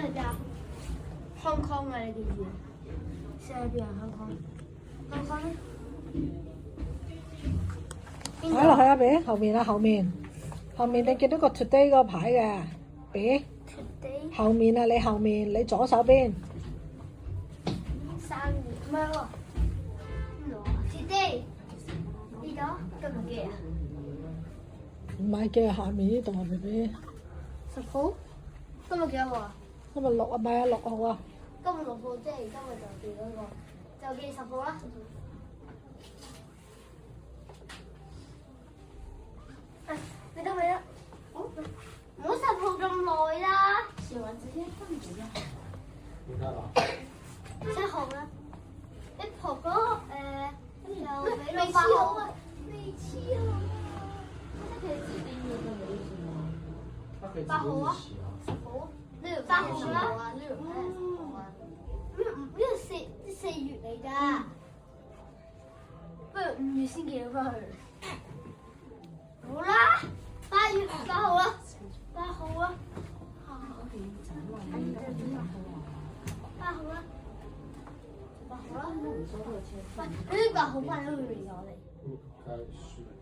去邊啊？Hong Kong 啊，你記唔記啊？寫喺邊啊？Hong Kong。Hong Kong 咧？擺落去啊！俾後面啊，後面你見到個 Today 個牌嘅，俾 Today 後面啊，你後面你左手邊3月唔係喎，Today 呢度今日幾啊唔係嘅，下面呢度啊，俾？10號？今日幾多號啊？今日6啊，唔係啊，6號啊。今日6號，即係今日就記嗰個，就記10號啦。你得未啊？唔好10號咁耐啦。寫完直接放住啦。你看了？ 7號啦。你婆哥又俾到8號啊？未黐啊！即係指定嘅就冇事啊。它可以8號啊10 ？10號？呢條8號啦。呢條睇下10號啊。呢個4月嚟㗎。不如5月先寄到翻去。好啦，8月8號啦，8號啊，8號啦，8號啦，喂，呢8號翻咗去未咗你？不開始。